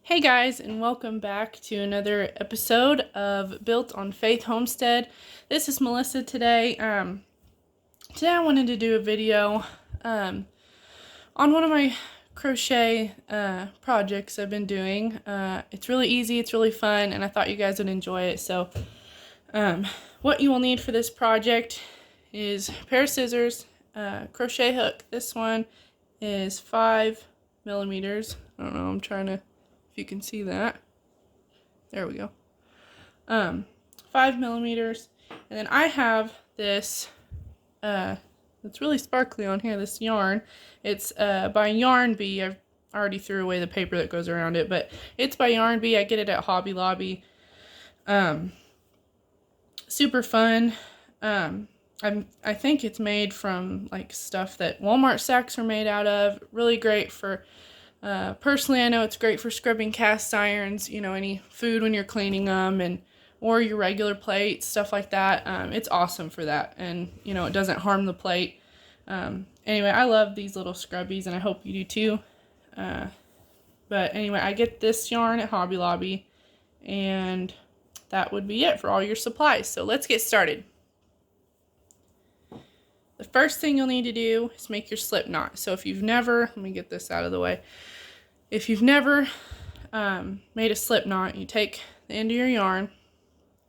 Hey guys, and welcome back to another episode of Built on Faith Homestead. This is Melissa today. Today I wanted to do a video on one of my crochet projects I've been doing. It's really easy, it's really fun, and I thought you guys would enjoy it. So what you will need for this project is a pair of scissors, crochet hook. This one is 5 millimeters. I don't know, I'm trying to, if you can see that. There we go. 5 millimeters. And then I have this, it's really sparkly on here, this yarn. It's by Yarn Bee. I already threw away the paper that goes around it, but it's by Yarn Bee. I get it at Hobby Lobby. Super fun. I think it's made from like stuff that Walmart sacks are made out of. Really great for, personally, I know it's great for scrubbing cast irons, you know, any food when you're cleaning them, or your regular plates, stuff like that. It's awesome for that, and you know, it doesn't harm the plate. Anyway, I love these little scrubbies, and I hope you do too. But anyway, I get this yarn at Hobby Lobby, and that would be it for all your supplies. So let's get started. The first thing you'll need to do is make your slip knot. So if you've never, let me get this out of the way. If you've never made a slip knot, you take the end of your yarn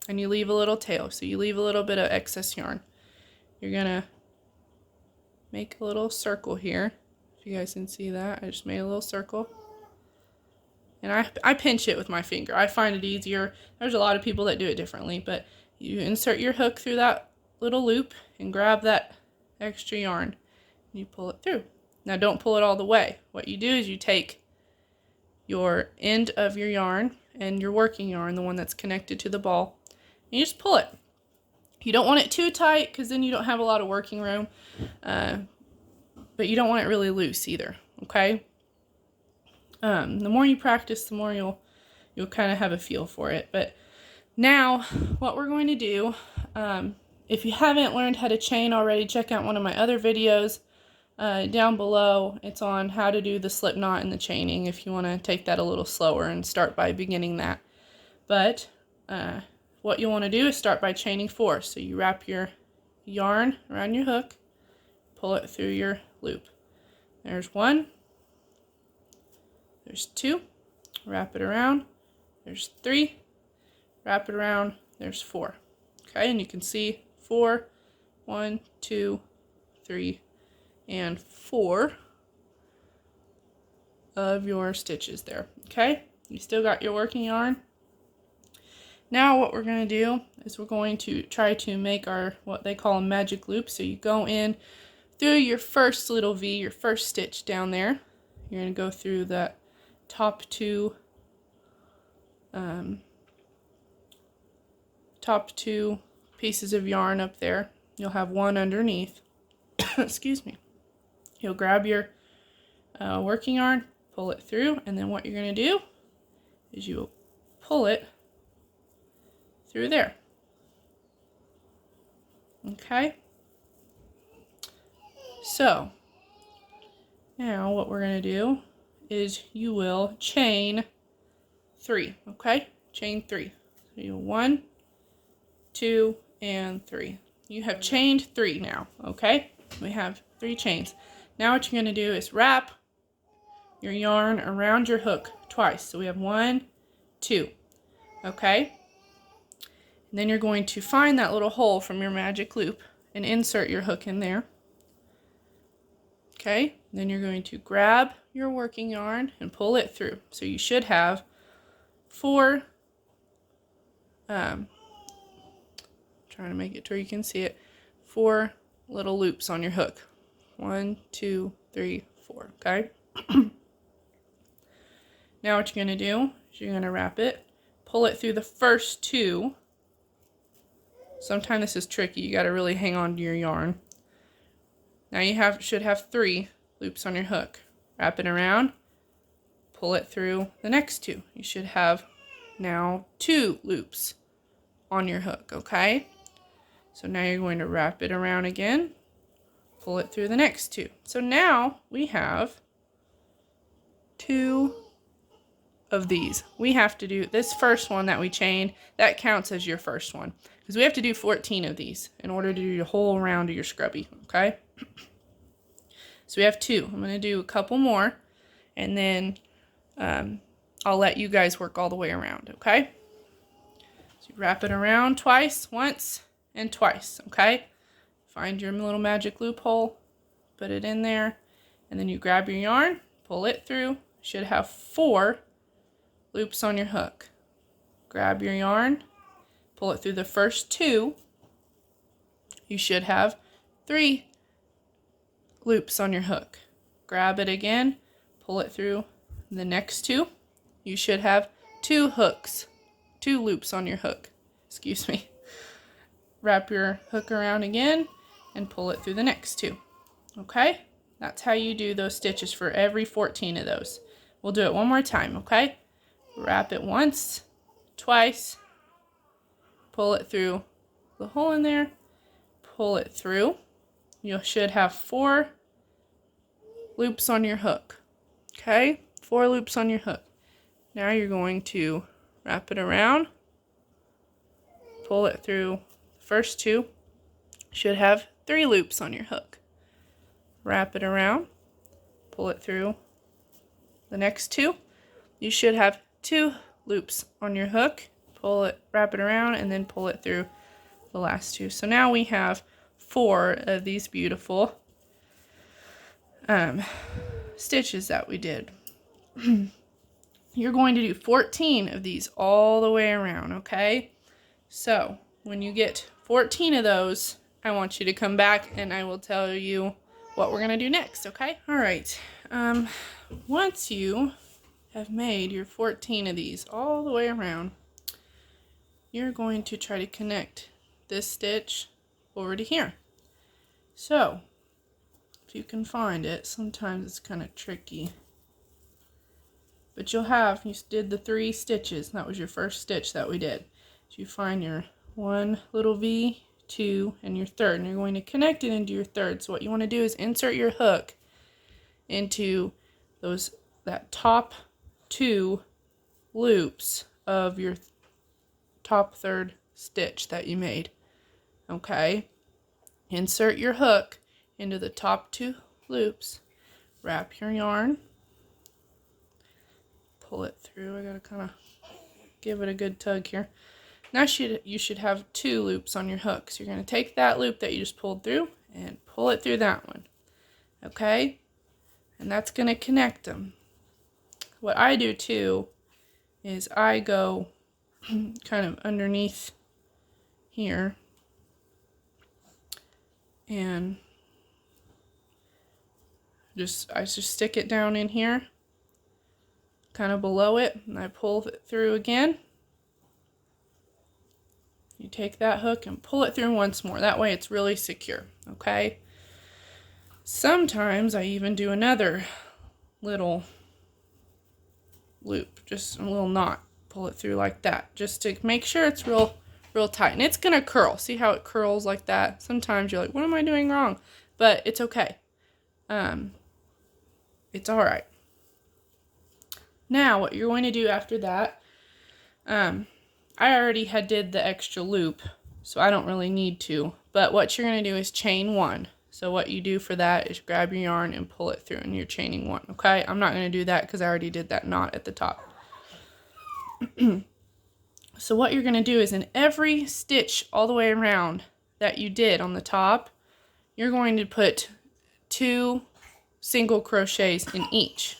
and you leave a little tail. So you leave a little bit of excess yarn. You're gonna make a little circle here. If you guys can see that, I just made a little circle. And I pinch it with my finger. I find it easier. There's a lot of people that do it differently, but you insert your hook through that little loop and grab that extra yarn and you pull it through. Now don't pull it all the way. What you do is you take your end of your yarn and your working yarn, the one that's connected to the ball, and you just pull it. You don't want it too tight because then you don't have a lot of working room, but you don't want it really loose either, okay? The more you practice, the more you'll kind of have a feel for it. But now what we're going to do, if you haven't learned how to chain already, check out one of my other videos down below. It's on how to do the slip knot and the chaining if you want to take that a little slower and start by beginning that. But what you want to do is start by chaining 4. So you wrap your yarn around your hook, pull it through your loop. There's 1, there's 2, wrap it around, there's 3, wrap it around, there's 4. Okay, and you can see 4, 1, 2, 3, and 4 of your stitches there. Okay, you still got your working yarn. Now what we're going to do is we're going to try to make our, what they call a magic loop. So you go in through your first little V, your first stitch down there. You're going to go through that top two pieces of yarn up there. You'll have one underneath. Excuse me. You'll grab your working yarn, pull it through, and then what you're going to do is you'll pull it through there. Okay? So, now what we're going to do is you will chain 3, okay? Chain 3. So you 1, 2, and 3. You have chained 3 now, okay? We have 3 chains. Now what you're going to do is wrap your yarn around your hook twice. So we have 1, 2, okay? And then you're going to find that little hole from your magic loop and insert your hook in there. Okay? Then you're going to grab your working yarn and pull it through. So you should have 4, trying to make it to where you can see it, 4 little loops on your hook. 1, 2, 3, 4, okay? Now what you're going to do is you're going to wrap it, pull it through the first 2. Sometimes this is tricky. You got to really hang on to your yarn. Now you should have 3 loops on your hook. Wrap it around, pull it through the next 2. You should have now 2 loops on your hook, okay? So now you're going to wrap it around again, pull it through the next 2. So now we have 2 of these. We have to do this first one that we chained, that counts as your first one. Because we have to do 14 of these in order to do the whole round of your scrubby, okay? So we have 2. I'm going to do a couple more, and then I'll let you guys work all the way around, okay? So you wrap it around twice, once, and twice, okay? Find your little magic loophole, put it in there, and then you grab your yarn, pull it through. You should have 4 loops on your hook. Grab your yarn, pull it through the first 2. You should have 3 loops on your hook. Grab it again, pull it through the next 2. You should have 2 loops on your hook. Excuse me. Wrap your hook around again and pull it through the next 2. Okay? That's how you do those stitches for every 14 of those. We'll do it one more time, okay? Wrap it once, twice, pull it through the hole in there, pull it through. You should have 4 loops on your hook, okay? 4 loops on your hook. Now you're going to wrap it around, pull it through the first 2. Should have 3 loops on your hook. Wrap it around, pull it through the next 2. You should have 2 loops on your hook. Pull it, wrap it around, and then pull it through the last 2. So now we have 4 of these beautiful stitches that we did. You're going to do 14 of these all the way around, okay? So when you get 14 of those, I want you to come back and I will tell you what we're going to do next, okay? All right. Once you have made your 14 of these all the way around, you're going to try to connect this stitch over to here. So, if you can find it, sometimes it's kind of tricky. But you did the 3 stitches. That was your first stitch that we did. So you find your 1 little V, 2, and your third, and you're going to connect it into your third. So what you want to do is insert your hook into that top 2 loops of your top third stitch that you made. Okay? Insert your hook into the top 2 loops. Wrap your yarn. Pull it through. I gotta kind of give it a good tug here. Now you should have 2 loops on your hook. So you're going to take that loop that you just pulled through and pull it through that one. Okay? And that's going to connect them. What I do too is I go kind of underneath here and I just stick it down in here, kind of below it, and I pull it through again. You take that hook and pull it through once more. That way it's really secure, okay? Sometimes I even do another little loop, just a little knot. Pull it through like that, just to make sure it's real tight. And it's gonna curl. See how it curls like that? Sometimes you're like, what am I doing wrong? But it's okay. It's all right. Now what you're going to do after that, I already did the extra loop, so I don't really need to. But what you're going to do is chain 1. So what you do for that is grab your yarn and pull it through, and you're chaining 1, okay? I'm not going to do that because I already did that knot at the top. So what you're going to do is in every stitch all the way around that you did on the top, you're going to put 2 single crochets in each.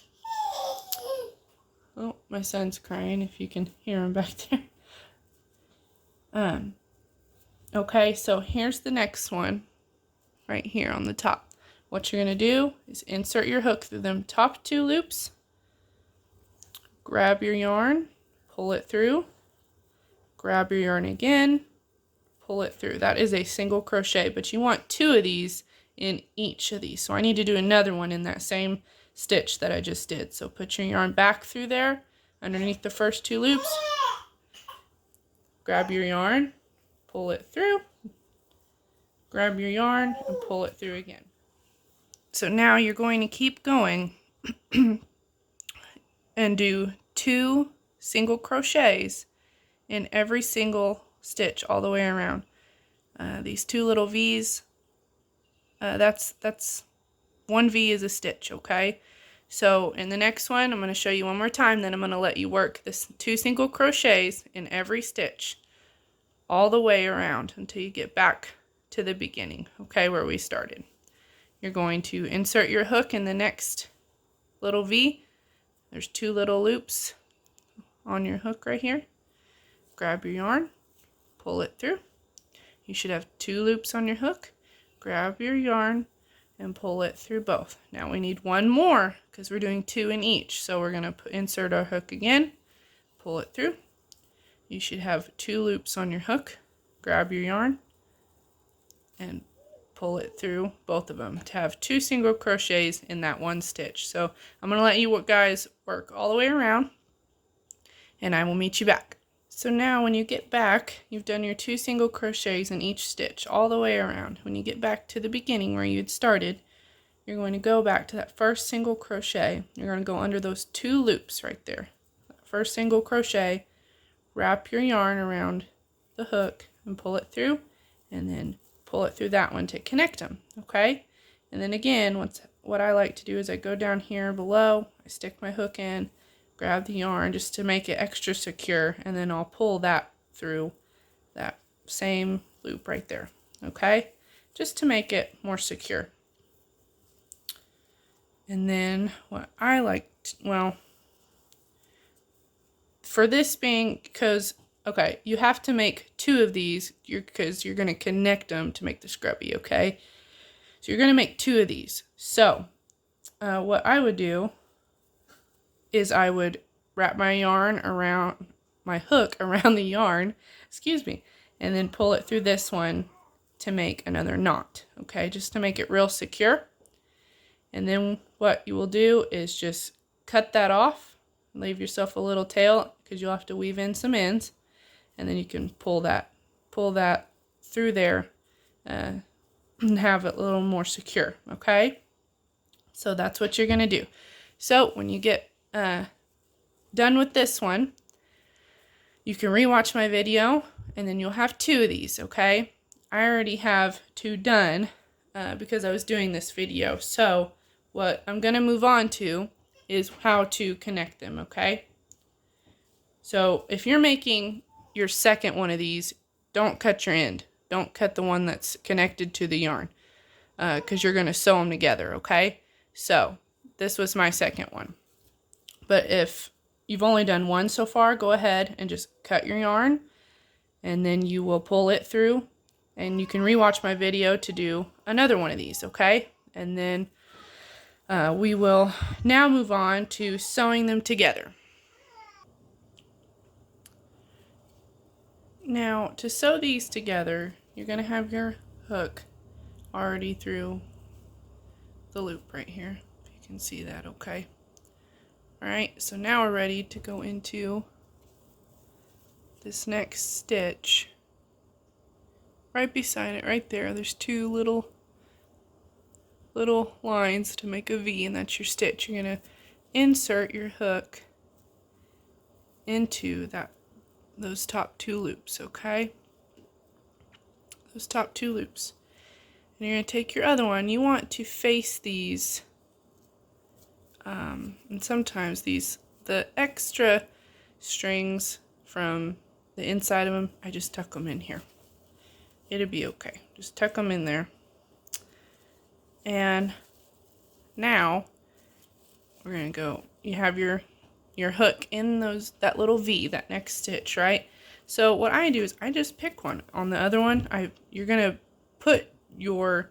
Oh, my son's crying, if you can hear him back there. Okay, so here's the next one right here on the top. What you're going to do is insert your hook through them top 2 loops, grab your yarn, pull it through, grab your yarn again, pull it through. That is a single crochet, but you want 2 of these in each of these. So I need to do another one in that same stitch that I just did. So put your yarn back through there underneath the first 2 loops, grab your yarn, pull it through, grab your yarn, and pull it through again. So now you're going to keep going and do 2 single crochets in every single stitch all the way around. These 2 little V's, that's 1 V is a stitch, okay? So in the next one, I'm going to show you one more time, then I'm going to let you work this 2 single crochets in every stitch all the way around until you get back to the beginning, okay, where we started. You're going to insert your hook in the next little V. There's 2 little loops on your hook right here. Grab your yarn, pull it through. You should have 2 loops on your hook. Grab your yarn and pull it through both. Now we need 1 more because we're doing 2 in each. So we're going to insert our hook again, pull it through. You should have 2 loops on your hook. Grab your yarn and pull it through both of them to have 2 single crochets in that 1 stitch. So I'm going to let you guys work all the way around and I will meet you back. So now when you get back, you've done your 2 single crochets in each stitch all the way around. When you get back to the beginning where you'd started, you're going to go back to that first single crochet. You're going to go under those 2 loops right there. That first single crochet, wrap your yarn around the hook and pull it through, and then pull it through that one to connect them, okay? And then again, what I like to do is I go down here below, I stick my hook in, grab the yarn just to make it extra secure, and then I'll pull that through that same loop right there, okay? Just to make it more secure. And then what I like, well, for this being, because, okay, you have to make 2 of these because you're going to connect them to make the scrubby, okay? So you're going to make 2 of these. So what I would do is I would wrap my yarn around, my hook around the yarn, excuse me, and then pull it through this one to make another knot, okay? Just to make it real secure. And then what you will do is just cut that off, leave yourself a little tail because you'll have to weave in some ends, and then you can pull that through there and have it a little more secure, okay? So that's what you're gonna do. So when you get done with this one, you can rewatch my video and then you'll have 2 of these, okay? I already have 2 done because I was doing this video. So what I'm gonna move on to is how to connect them, okay? So if you're making your second one of these, don't cut your end. Don't cut the one that's connected to the yarn because you're gonna sew them together, okay? So this was my second one. But if you've only done 1 so far, go ahead and just cut your yarn and then you will pull it through, and you can rewatch my video to do another one of these, okay? And then we will now move on to sewing them together. Now to sew these together, you're going to have your hook already through the loop right here, if you can see that, okay? Alright, so now we're ready to go into this next stitch. Right beside it, right there, there's 2 little lines to make a V, and that's your stitch. You're going to insert your hook into those top 2 loops, okay? Those top 2 loops. And you're going to take your other one. You want to face these, and sometimes the extra strings from the inside of them, I just tuck them in here. It'll be okay. Just tuck them in there. And now we're going to go, you have your hook in that little V, that next stitch, right? So what I do is I just pick one. On the other one, you're going to put your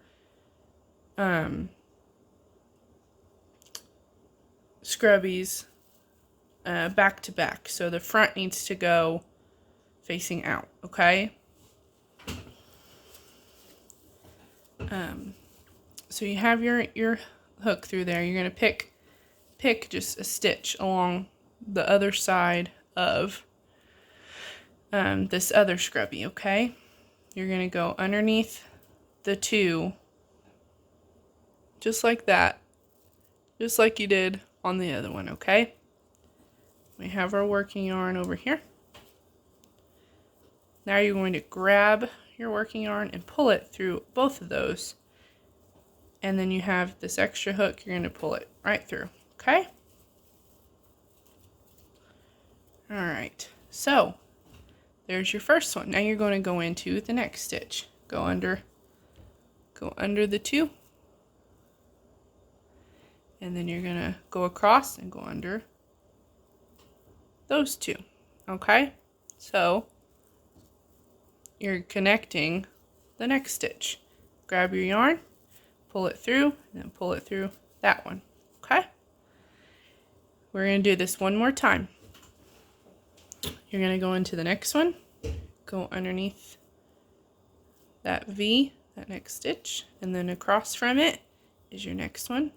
scrubbies back to back. So the front needs to go facing out, okay? So you have your hook through there. You're going to pick just a stitch along the other side of this other scrubby, okay? You're going to go underneath the 2, just like that, just like you did on the other one, okay? We have our working yarn over here. Now you're going to grab your working yarn and pull it through both of those. And then you have this extra hook, you're going to pull it right through, okay? All right, so there's your first one. Now you're going to go into the next stitch. Go under the 2. And then you're going to go across and go under those 2, okay? So you're connecting the next stitch. Grab your yarn, pull it through, and then pull it through that one, okay? We're going to do this one more time. You're going to go into the next one, go underneath that V, that next stitch, and then across from it is your next one.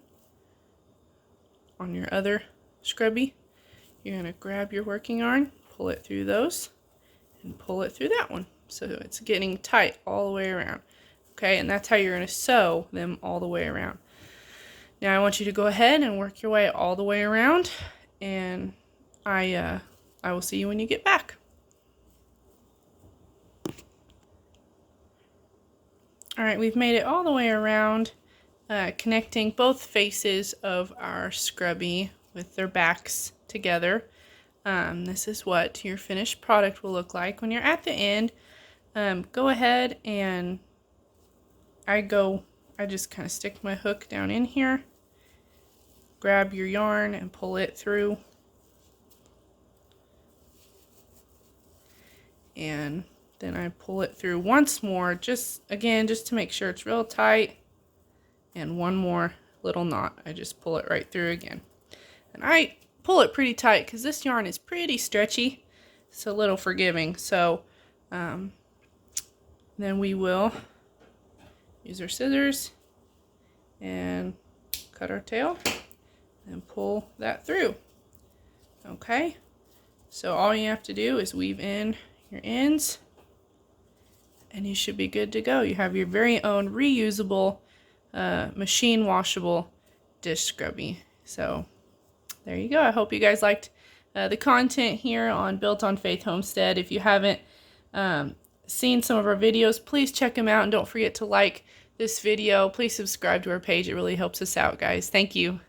On your other scrubby, you're going to grab your working yarn, pull it through those, and pull it through that one. So it's getting tight all the way around. Okay, and that's how you're going to sew them all the way around. Now I want you to go ahead and work your way all the way around, and I will see you when you get back. All right, we've made it all the way around, connecting both faces of our scrubby with their backs together. This is what your finished product will look like. When you're at the end, go ahead and I just kind of stick my hook down in here, grab your yarn and pull it through. And then I pull it through once more, just to make sure it's real tight. And one more little knot. I just pull it right through again. And I pull it pretty tight because this yarn is pretty stretchy. It's a little forgiving. So then we will use our scissors and cut our tail and pull that through. Okay, so all you have to do is weave in your ends and you should be good to go. You have your very own reusable machine washable dish scrubby. So there you go. I hope you guys liked the content here on Built on Faith Homestead. If you haven't seen some of our videos, please check them out, and don't forget to like this video. Please subscribe to our page. It really helps us out, guys. Thank you.